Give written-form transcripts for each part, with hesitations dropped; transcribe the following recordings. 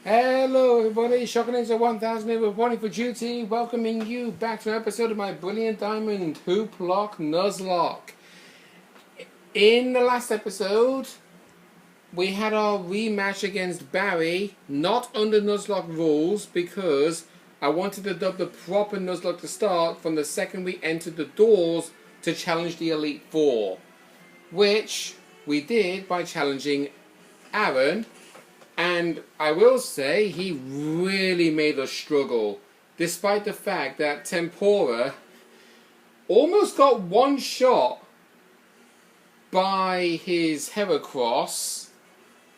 Hello everybody, Shocker Ninja 1000 here reporting for duty, welcoming you back to an episode of my Brilliant Diamond Hooplocke Nuzlocke. In the last episode, we had our rematch against Barry, not under Nuzlocke rules, because I wanted to dub the proper Nuzlocke to start from the second we entered the doors to challenge the Elite Four, which we did by challenging Aaron. And I will say, he really made us struggle, despite the fact that Tempora almost got one shot by his Heracross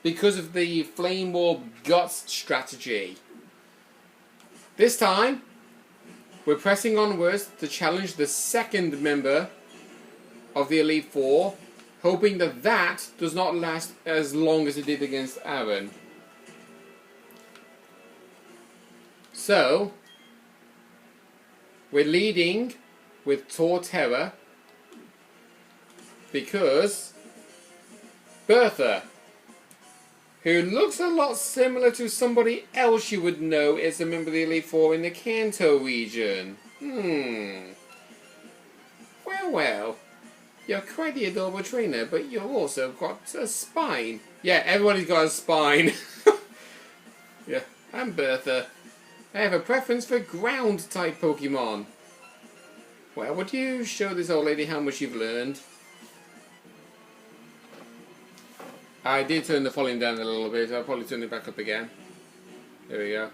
because of the Flame Orb Guts strategy. This time, we're pressing onwards to challenge the second member of the Elite Four, hoping that that does not last as long as it did against Aaron. So, we're leading with Torterra because Bertha, who looks a lot similar to somebody else you would know is a member of the Elite Four in the Kanto region. Well, you're quite the adorable trainer, but you've also got a spine. Yeah, everybody's got a spine. Yeah, I'm Bertha. I have a preference for ground-type Pokemon. Well, would you show this old lady how much you've learned? I did turn the volume down a little bit. I'll probably turn it back up again. There we go.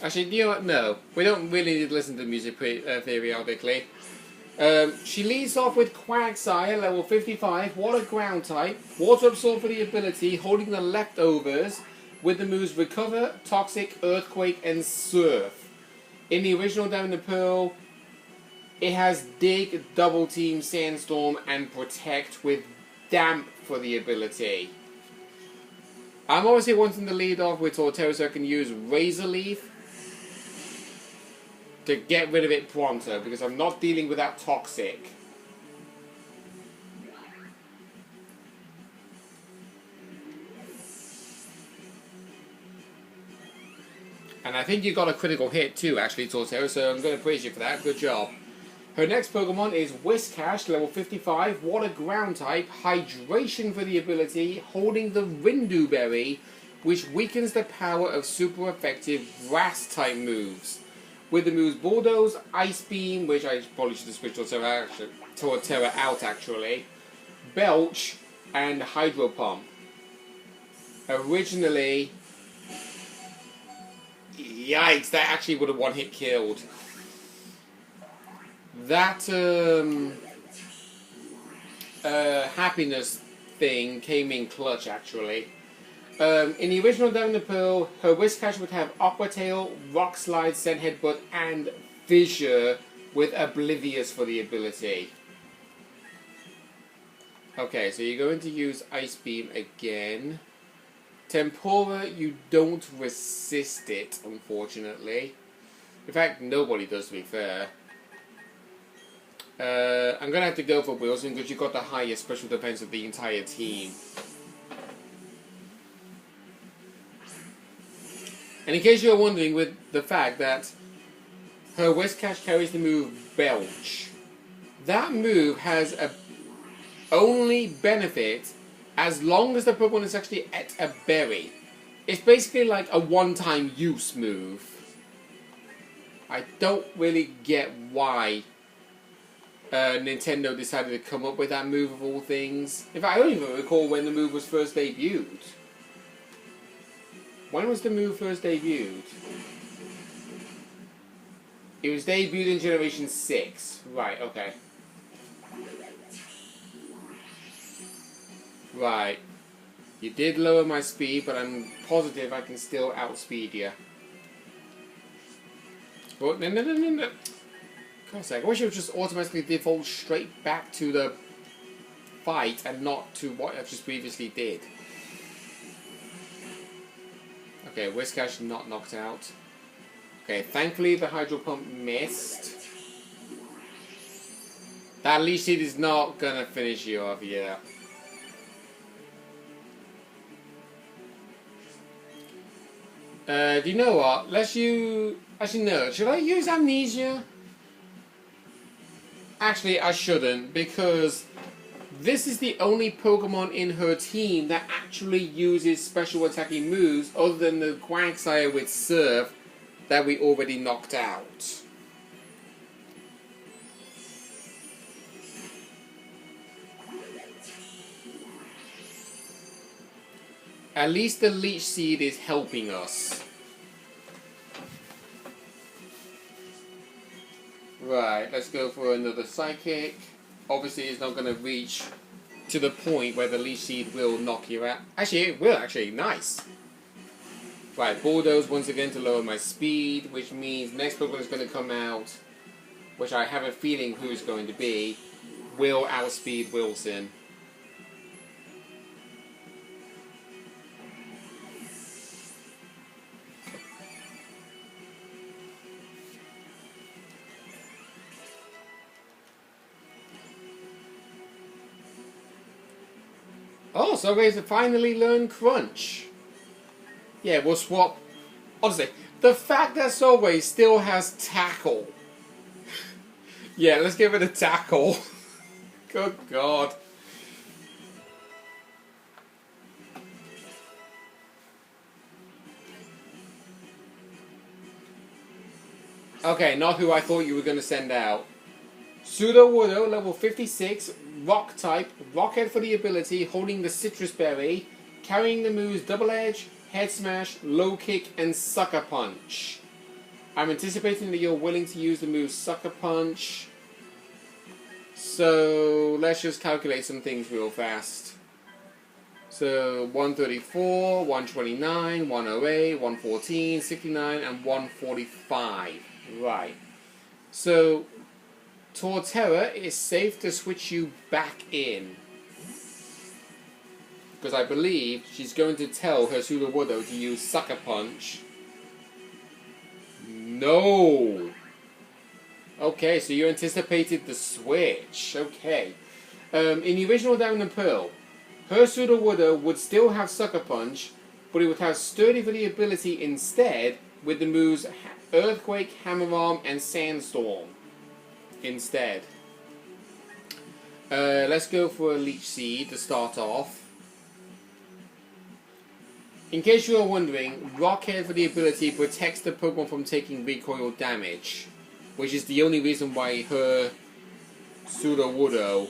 Actually, you know what? No. We don't really need to listen to music periodically. She leads off with Quagsire, level 55, Water Ground-type, Water Absorb for the ability, holding the leftovers, with the moves Recover, Toxic, Earthquake, and Surf. In the original Diamond and Pearl, it has Dig, Double Team, Sandstorm, and Protect with Damp for the ability. I'm obviously wanting to lead off with Torterra so I can use Razor Leaf to get rid of it pronto, because I'm not dealing with that Toxic. And I think you got a critical hit too, actually, Torterra, so I'm going to praise you for that. Good job. Her next Pokemon is Whiscash, level 55, Water Ground type, Hydration for the ability, holding the Rindu Berry, which weakens the power of super effective Grass type moves. With the moves Bulldoze, Ice Beam, which I probably should have switched Torterra out actually, Belch, and Hydro Pump. Originally, yikes, that actually would have one-hit killed. That happiness thing came in clutch, actually. In the original Diamond and Pearl, her Whiscash would have Aqua Tail, Rock Slide, Scent Headbutt, and Fissure with Oblivious for the ability. Okay, so you're going to use Ice Beam again. Tempora, you don't resist it, unfortunately. In fact, nobody does, to be fair. I'm going to have to go for Wilson because you've got the highest special defense of the entire team. And in case you're wondering, with the fact that her Whiscash carries the move Belch, that move has a only benefit as long as the Pokemon is actually at a berry. It's basically like a one-time use move. I don't really get why Nintendo decided to come up with that move of all things. In fact, I don't even recall when the move was first debuted. When was the move first debuted? It was debuted in Generation 6. Right, okay. Right. You did lower my speed, but I'm positive I can still outspeed you. Oh, no. Come on a sec. I wish it would just automatically default straight back to the fight and not to what I just previously did. Okay, Whiscash not knocked out. Okay, thankfully the Hydro Pump missed. That Leech Seed is not gonna finish you off, yeah. Do you know what? Let's use... Actually, no. Should I use Amnesia? Actually, I shouldn't, because this is the only Pokemon in her team that actually uses special attacking moves other than the Quagsire with Surf that we already knocked out. At least the Leech Seed is helping us. Right, let's go for another Psychic. Obviously, it's not going to reach to the point where the Leech Seed will knock you out. Actually, it will, actually. Nice. Right, Bulldoze once again to lower my speed, which means next Pokemon is going to come out, which I have a feeling who it's going to be, will outspeed Wilson. Oh, so guys have finally learned Crunch. Yeah, we'll swap. Honestly, the fact that Solway still has Tackle. Yeah, let's give it a Tackle. Good God. Okay, not who I thought you were going to send out. Sudowoodo, level 56, Rock type, Rockhead for the ability, holding the Citrus Berry, carrying the moves Double Edge, Head Smash, Low Kick, and Sucker Punch. I'm anticipating that you're willing to use the move Sucker Punch. So let's just calculate some things real fast. So 134, 129, 108, 114, 69, and 145. Right. So Torterra is safe to switch you back in. Because I believe she's going to tell her Sudowoodo to use Sucker Punch. No! Okay, so you anticipated the switch. Okay. In the original Diamond and Pearl, her Sudowoodo would still have Sucker Punch, but it would have Sturdy for the ability instead with the moves Earthquake, Hammer Arm, and Sandstorm. Instead. Let's go for a Leech Seed to start off. In case you are wondering, Rockhead for the ability protects the Pokemon from taking recoil damage, which is the only reason why her Sudowoodo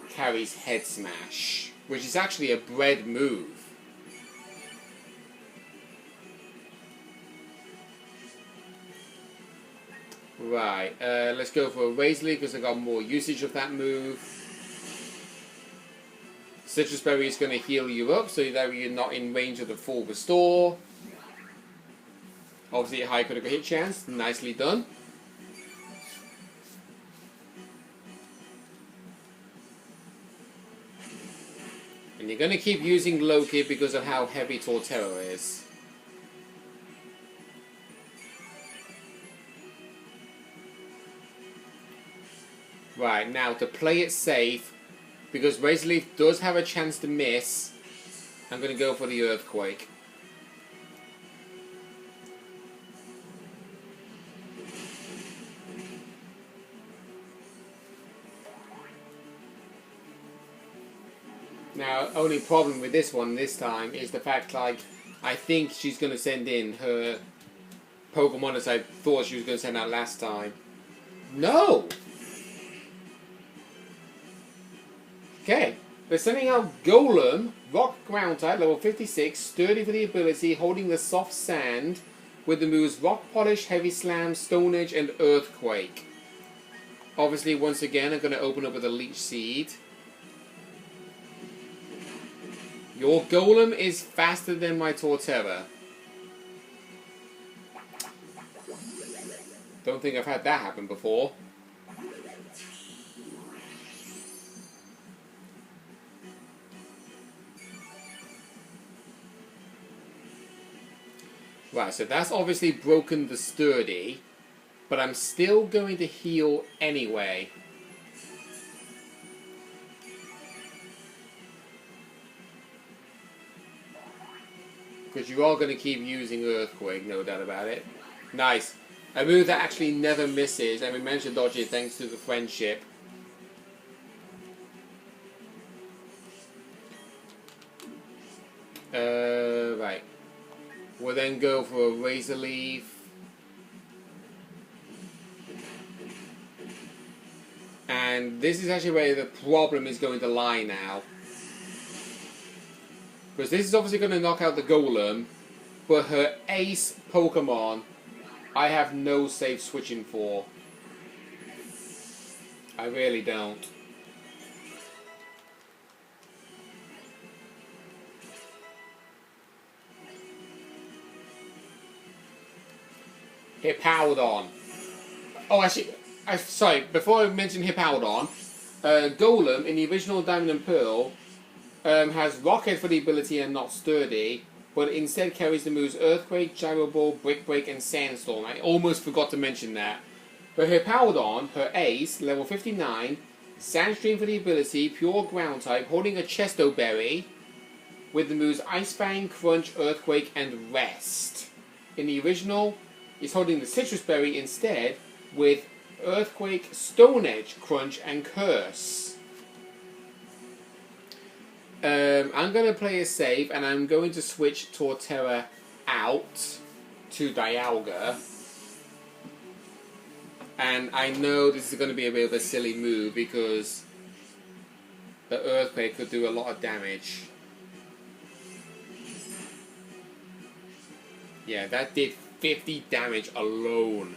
carries Head Smash, which is actually a bred move. Right, let's go for a Razorleaf because I got more usage of that move. Citrus Berry is going to heal you up so that you're not in range of the full restore. Obviously a high critical hit chance, nicely done. And you're going to keep using Loki because of how heavy Torterra is. Right, now to play it safe, because Razorleaf does have a chance to miss, I'm going to go for the Earthquake. Now, only problem with this one this time is the fact, like, I think she's going to send in her Pokemon as I thought she was going to send out last time. No! Okay, they're sending out Golem, Rock Ground type, level 56, Sturdy for the ability, holding the Soft Sand, with the moves Rock Polish, Heavy Slam, Stone Edge, and Earthquake. Obviously, once again, I'm going to open up with a Leech Seed. Your Golem is faster than my Torterra. Don't think I've had that happen before. Right, so that's obviously broken the Sturdy, but I'm still going to heal anyway. Because you are going to keep using Earthquake, no doubt about it. Nice. A move that actually never misses, and we managed to dodge it thanks to the friendship. Right. We'll then go for a Razor Leaf. And this is actually where the problem is going to lie now. Because this is obviously going to knock out the Golem, but her ace Pokemon, I have no safe switching for. I really don't. Hippowdon. Oh, actually, sorry, before I mention Hippowdon, Golem in the original Diamond and Pearl has Rockhead for the ability and not Sturdy, but instead carries the moves Earthquake, Gyro Ball, Brick Break, and Sandstorm. I almost forgot to mention that. But Hippowdon, her ace, level 59, Sandstream for the ability, Pure Ground type, holding a Chesto Berry, with the moves Ice Fang, Crunch, Earthquake, and Rest. In the original, it's holding the Citrus Berry instead, with Earthquake, Stone Edge, Crunch, and Curse. I'm going to play it safe, and I'm going to switch Torterra out to Dialga. And I know this is going to be a bit of a silly move, because the Earthquake could do a lot of damage. Yeah, that did 50 damage alone.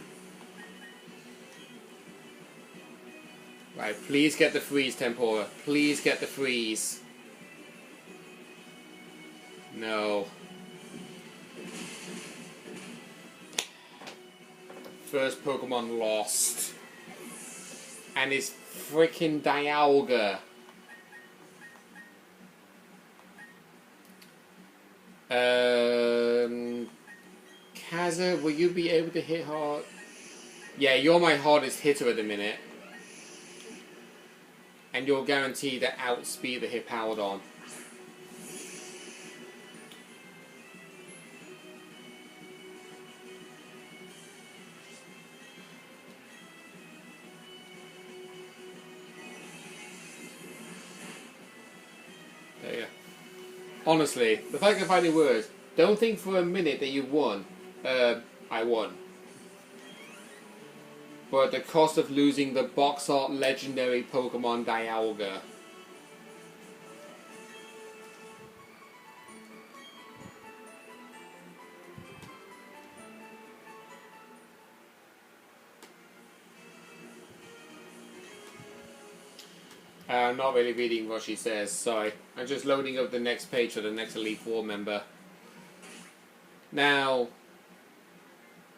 Right, please get the freeze, Tempora. Please get the freeze. No. First Pokemon lost. And it's freaking Dialga. Kaza, will you be able to hit hard? Yeah, you're my hardest hitter at the minute. And you're guaranteed to outspeed the Hippowdon. There you go. Honestly, if I can find any words, don't think for a minute that you've won. I won. But at the cost of losing the box art legendary Pokemon Dialga. I'm not really reading what she says, sorry. I'm just loading up the next page for the next Elite Four member. Now,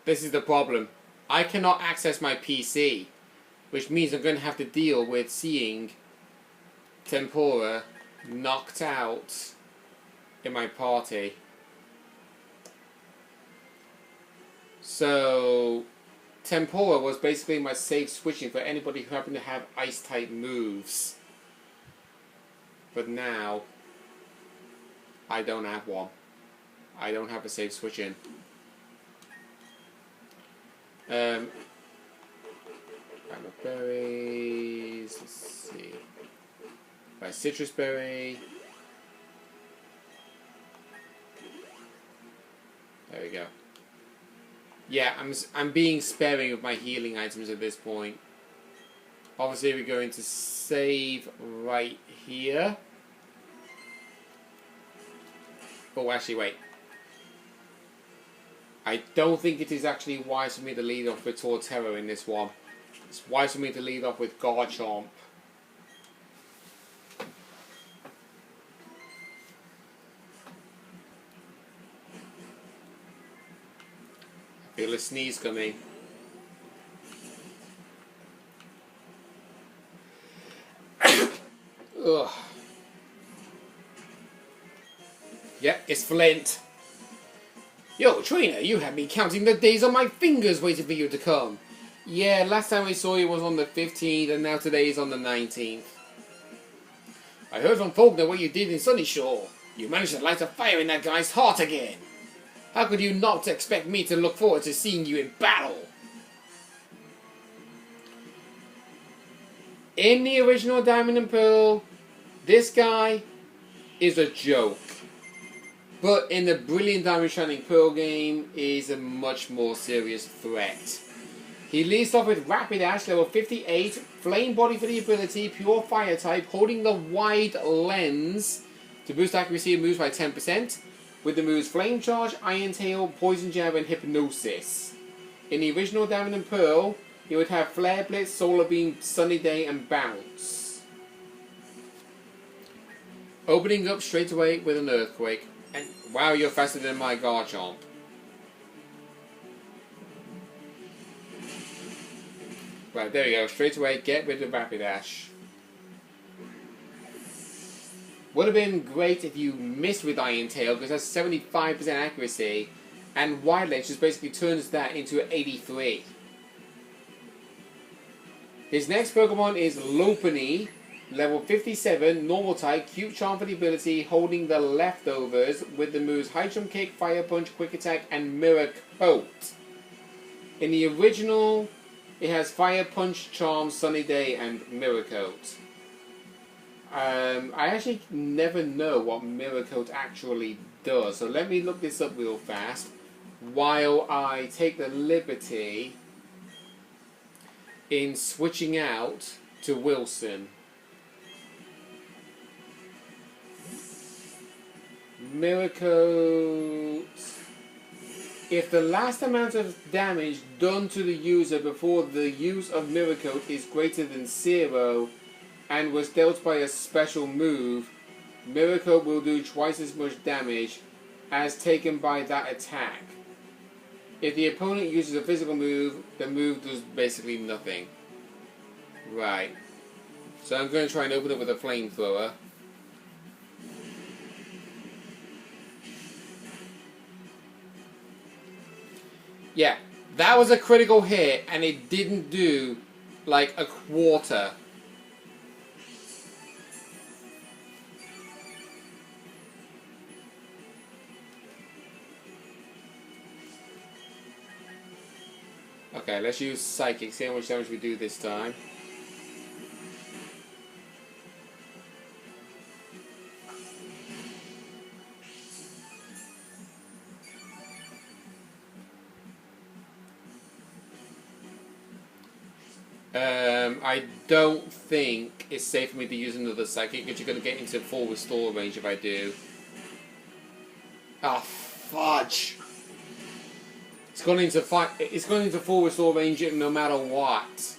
this is the problem. I cannot access my PC, which means I'm going to have to deal with seeing Tempora knocked out in my party. So, Tempora was basically my safe switching for anybody who happened to have Ice-type moves. But now, I don't have one. I don't have a safe switch-in. Berries, let's see. Right, Citrus Berry. There we go. Yeah, I'm being sparing of my healing items at this point. Obviously, we're going to save right here. Oh, actually, wait. I don't think it is actually wise for me to lead off with Torterra in this one. It's wise for me to lead off with Garchomp. I feel a sneeze coming. Ugh. Yep, it's Flint. Yo, trainer, you had me counting the days on my fingers waiting for you to come. Yeah, last time we saw you was on the 15th, and now today is on the 19th. I heard from Faulkner what you did in Sunny Shore. You managed to light a fire in that guy's heart again. How could you not expect me to look forward to seeing you in battle? In the original Diamond and Pearl, this guy is a joke. But in the Brilliant Diamond Shining Pearl game, is a much more serious threat. He leads off with Rapidash, level 58, Flame Body for the ability, Pure Fire type, holding the Wide Lens to boost accuracy of moves by 10%, with the moves Flame Charge, Iron Tail, Poison Jab, and Hypnosis. In the original Diamond and Pearl, he would have Flare Blitz, Solar Beam, Sunny Day, and Bounce. Opening up straight away with an Earthquake. And wow, you're faster than my Garchomp. Right, there you go. Straight away, get rid of Rapidash. Would have been great if you missed with Iron Tail, because that's 75% accuracy. And Wide Lens just basically turns that into an 83. His next Pokemon is Lopunny. Level 57, normal type, cute charm for the ability, holding the leftovers with the moves High Jump Kick, Fire Punch, Quick Attack, and Mirror Coat. In the original, it has Fire Punch, Charm, Sunny Day, and Mirror Coat. I actually never know what Mirror Coat actually does, so let me look this up real fast while I take the liberty in switching out to Wilson. Mirror Coat. If the last amount of damage done to the user before the use of Mirror Coat is greater than 0 and was dealt by a special move, Mirror Coat will do twice as much damage as taken by that attack. If the opponent uses a physical move, the move does basically nothing. Right. So I'm going to try and open it with a flamethrower. Yeah, that was a critical hit, and it didn't do, like, a quarter. Okay, let's use Psychic, see how much damage we do this time. I don't think it's safe for me to use another Psychic, because you're going to get into full restore range if I do. Ah, fudge! It's going into full restore range no matter what.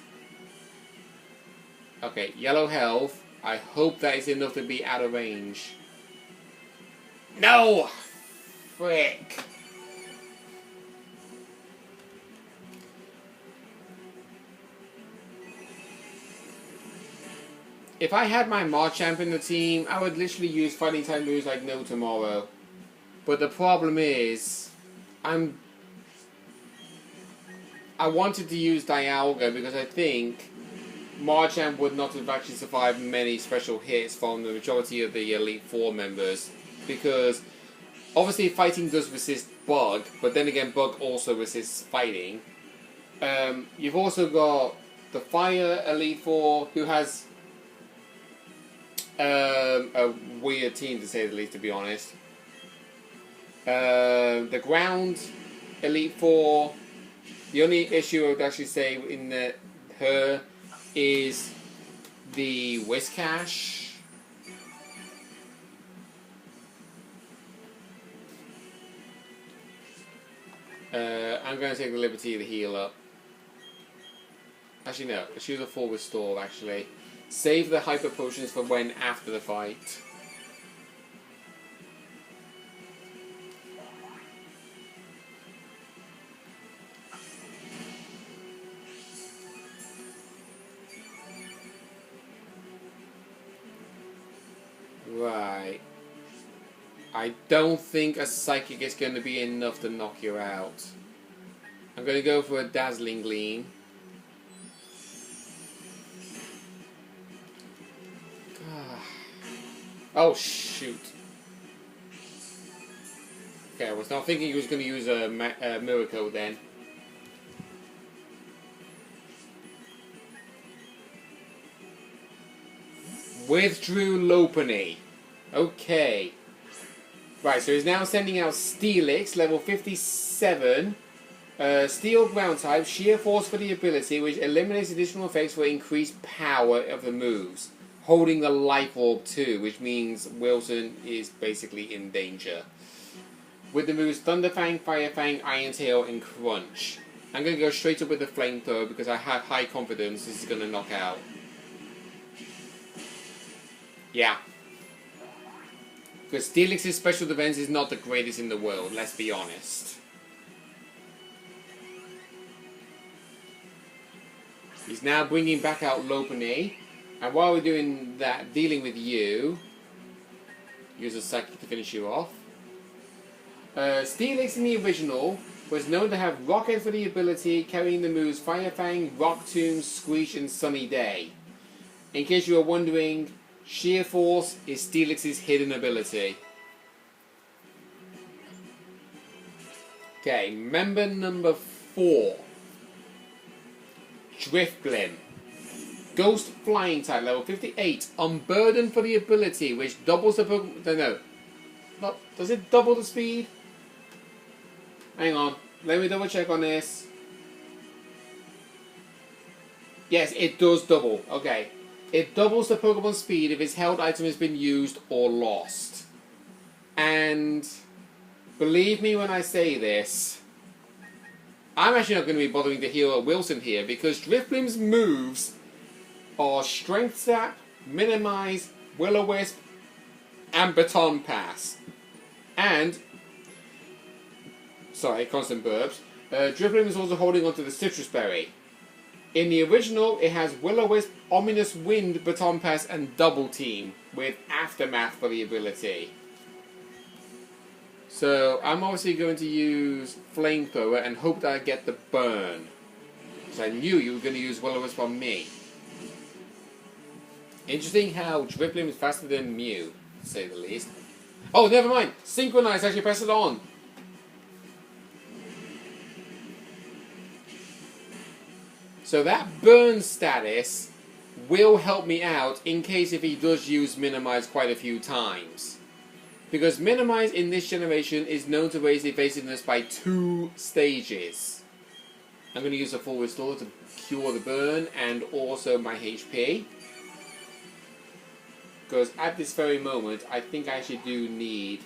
Okay, yellow health. I hope that is enough to be out of range. No! Frick! If I had my Marchamp in the team, I would literally use fighting type moves like no tomorrow. But the problem is, I wanted to use Dialga because I think Marchamp would not have actually survived many special hits from the majority of the Elite Four members. Because obviously fighting does resist Bug, but then again Bug also resists fighting. You've also got the Fire Elite Four, who has a weird team to say the least, to be honest. The Ground Elite Four, the only issue I would actually say in her is the Whiscash. I'm going to take the liberty to heal up. Actually, no. Let's use a full restore, actually. Save the Hyper Potions for when after the fight. Right. I don't think a Psychic is going to be enough to knock you out. I'm going to go for a Dazzling Gleam. Oh, shoot. Okay, I was not thinking he was going to use a miracle then. Withdrew Lopunny. Okay. Right, so he's now sending out Steelix, level 57. Steel ground type, sheer force for the ability, which eliminates additional effects for increased power of the moves. Holding the life orb too, which means Wilson is basically in danger. With the moves Thunder Fang, Fire Fang, Iron Tail, and Crunch. I'm going to go straight up with the Flamethrower because I have high confidence this is going to knock out. Yeah. Because Steelix's special defense is not the greatest in the world, let's be honest. He's now bringing back out Lopunny. And while we're doing that, dealing with you, use a Psychic to finish you off. Steelix in the original was known to have Rocket for the ability, carrying the moves Fire Fang, Rock Tomb, Screech, and Sunny Day. In case you were wondering, Sheer Force is Steelix's hidden ability. Okay, member number 4. Drifblim. Ghost Flying type, level 58. Unburdened for the ability, which doubles the Pokemon. No. Does it double the speed? Hang on. Let me double check on this. Yes, it does double. Okay. It doubles the Pokemon speed if its held item has been used or lost. And believe me when I say this, I'm actually not going to be bothering to heal Wilson here because Drifblim's moves are Strength Sap, Minimize, Will-O-Wisp, and Baton Pass. And, sorry, constant burps. Drifblim is also holding onto the Citrus Berry. In the original, it has Will-O-Wisp, Ominous Wind, Baton Pass, and Double Team with Aftermath for the ability. So I'm obviously going to use Flamethrower and hope that I get the burn. Because I knew you were going to use Will-O-Wisp on me. Interesting how Drifblim is faster than Mew, to say the least. Oh, never mind! Synchronize, actually press it on! So that burn status will help me out in case if he does use Minimize quite a few times. Because Minimize in this generation is known to raise evasiveness by 2 stages. I'm going to use a full restore to cure the burn and also my HP. Because at this very moment, I think I actually do need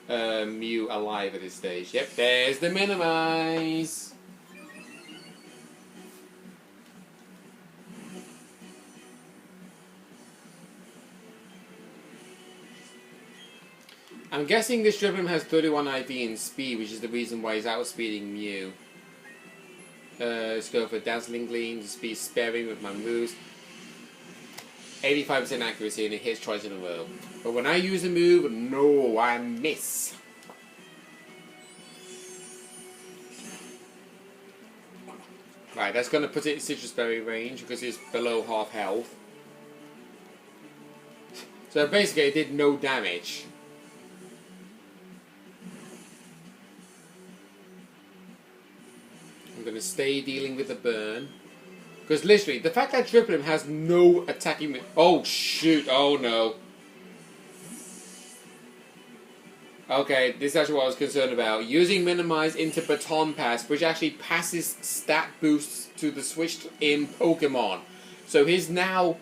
Mew alive at this stage. Yep, there's the Minimize! I'm guessing this Drifblim has 31 IV in speed, which is the reason why he's outspeeding Mew. Let's go for Dazzling Gleam to be sparing with my moves. 85% accuracy and it hits twice in a row. But when I use a move, no, I miss. Right, that's going to put it in Citrus Berry range because it's below half health. So basically it did no damage. I'm going to stay dealing with the burn. Because literally, the fact that Drifblim has no attacking... Oh shoot, oh no. Okay, this is actually what I was concerned about. Using Minimize into Baton Pass, which actually passes stat boosts to the switched in Pokemon. So his now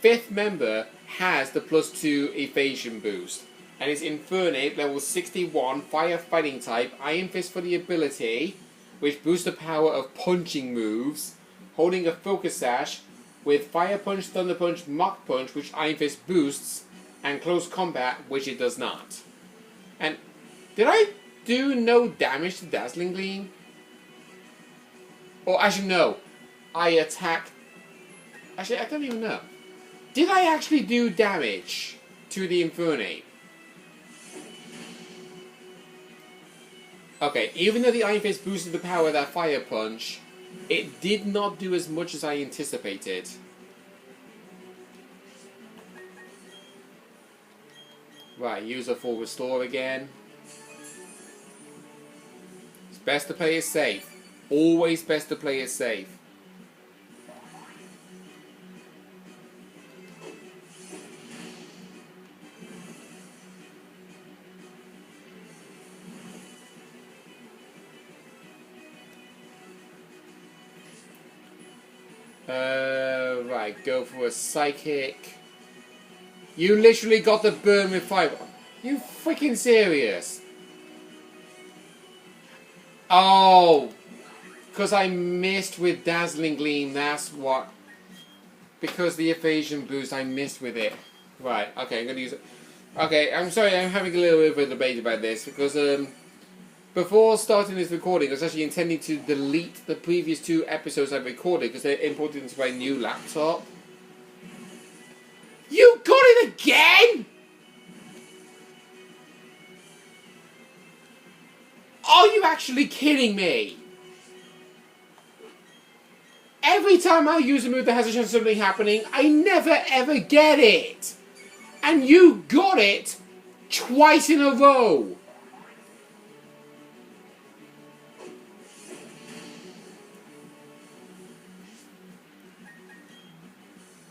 5th member has the +2 evasion boost. And his Infernape, level 61, Fire Fighting type, Iron Fist for the ability, which boosts the power of punching moves, holding a Focus Sash with Fire Punch, Thunder Punch, Mach Punch, which Iron Fist boosts, and Close Combat, which it does not. And did I do no damage to Dazzling Gleam? Or actually no, I attacked... Actually, I don't even know. Did I actually do damage to the Infernape? Okay, even though the Iron Fist boosted the power of that Fire Punch, it did not do as much as I anticipated. Right, use a full restore again. Best to play it safe. Always best to play it safe. Right, go for a psychic. You literally got the burn with 5. You freaking serious? Oh, because I missed with Dazzling Gleam, that's what. Because the evasion boost, I missed with it. Right, okay, I'm going to use it. Okay, I'm sorry, I'm having a little bit of a debate about this, because before starting this recording, I was actually intending to delete the previous 2 episodes I've recorded, because they're imported into my new laptop. You got it again?! Are you actually kidding me? Every time I use a move that has a chance of something happening, I never ever get it. And you got it twice in a row.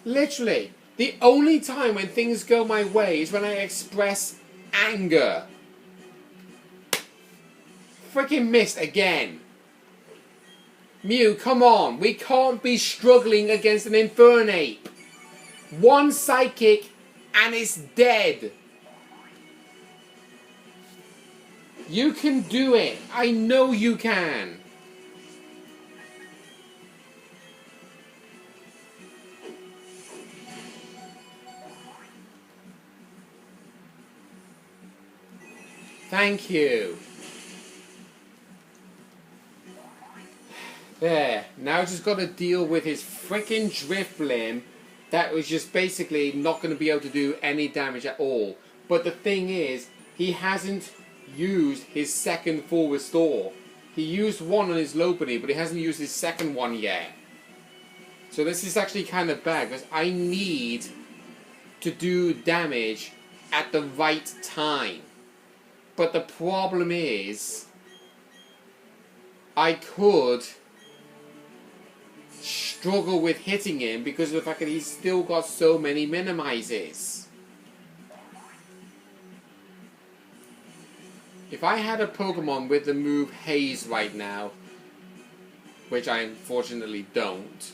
Literally, the only time when things go my way is when I express anger. Freaking missed again. Mew, come on. We can't be struggling against an Infernape. 1 Psychic and it's dead. You can do it. I know you can. Thank you. There. Now I just got to deal with his freaking Drifblim that was just basically not going to be able to do any damage at all. But the thing is, he hasn't used his second full restore. He used 1 on his Lopunny, but he hasn't used his second one yet. So this is actually kind of bad, because I need to do damage at the right time. But the problem is, I could struggle with hitting him because of the fact that he's still got so many minimizes. If I had a Pokemon with the move Haze right now, which I unfortunately don't,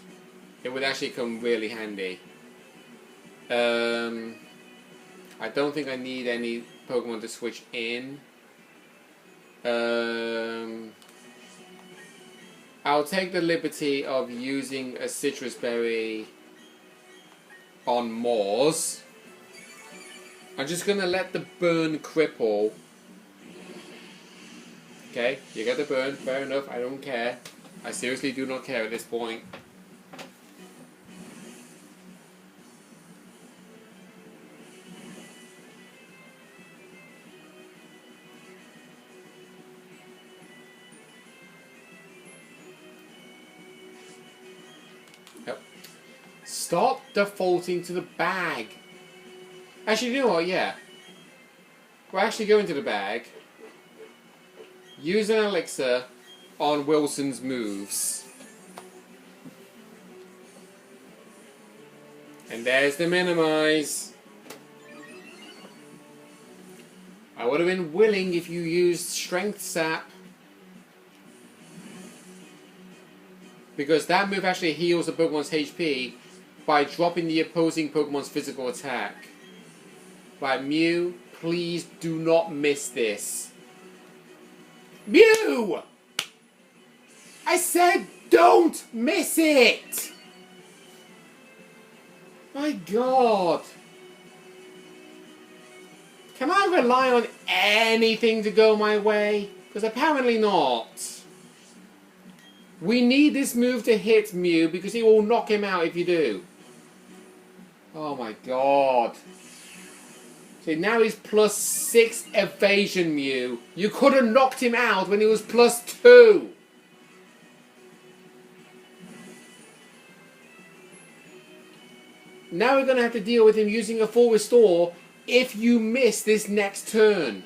it would actually come really handy. I don't think I need any Pokemon to switch in. I'll take the liberty of using a Citrus Berry on Moors. I'm just going to let the burn cripple. Okay, you get the burn, fair enough, I don't care. I seriously do not care at this point. Yep. Stop defaulting to the bag. Actually, you know what, yeah. We'll actually go into the bag. Use an elixir on Wilson's moves. And there's the minimize. I would have been willing if you used Strength Sap. Because that move actually heals a Pokemon's HP by dropping the opposing Pokemon's physical attack. Right, Mew, please do not miss this. Mew! I said don't miss it! My God. Can I rely on anything to go my way? Because apparently not. We need this move to hit Mew because it will knock him out if you do. Oh my God. See, now he's +6 evasion, Mew. You could have knocked him out when he was +2. Now we're going to have to deal with him using a full restore if you miss this next turn.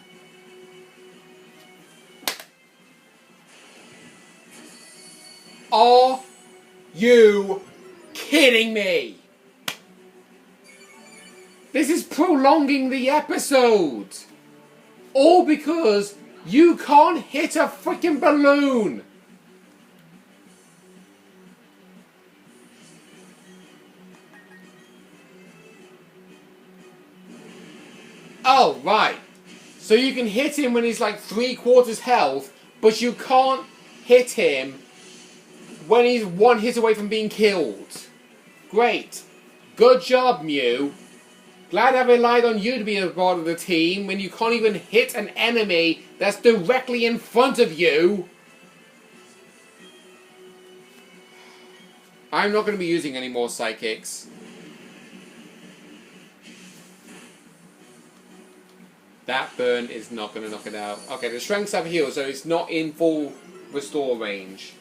Are you kidding me? This is prolonging the episode. All because you can't hit a freaking balloon. Oh, right. So you can hit him when he's like 3/4 health, but you can't hit him when he's one hit away from being killed. Great. Good job, Mew. Glad I relied on you to be a part of the team when you can't even hit an enemy that's directly in front of you. I'm not going to be using any more psychics. That burn is not going to knock it out. Okay, the strength's up healed, so it's not in full restore range.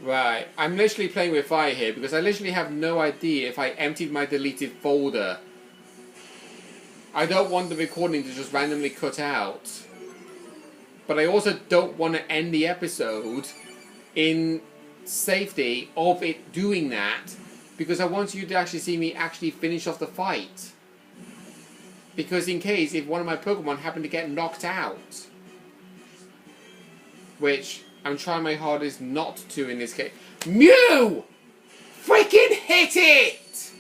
Right, I'm literally playing with fire here because I literally have no idea if I emptied my deleted folder. I don't want the recording to just randomly cut out. But I also don't want to end the episode in safety of it doing that, because I want you to actually see me actually finish off the fight. Because in case if one of my Pokemon happened to get knocked out, which I'm trying my hardest not to in this case. Mew! Freaking hit it!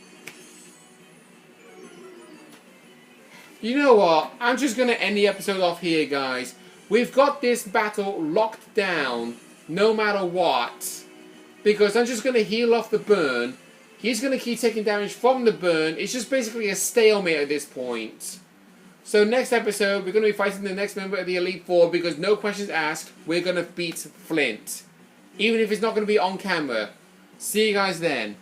You know what? I'm just going to end the episode off here, guys. We've got this battle locked down no matter what. Because I'm just going to heal off the burn. He's going to keep taking damage from the burn. It's just basically a stalemate at this point. So next episode, we're going to be fighting the next member of the Elite Four because no questions asked, we're going to beat Flint. Even if it's not going to be on camera. See you guys then.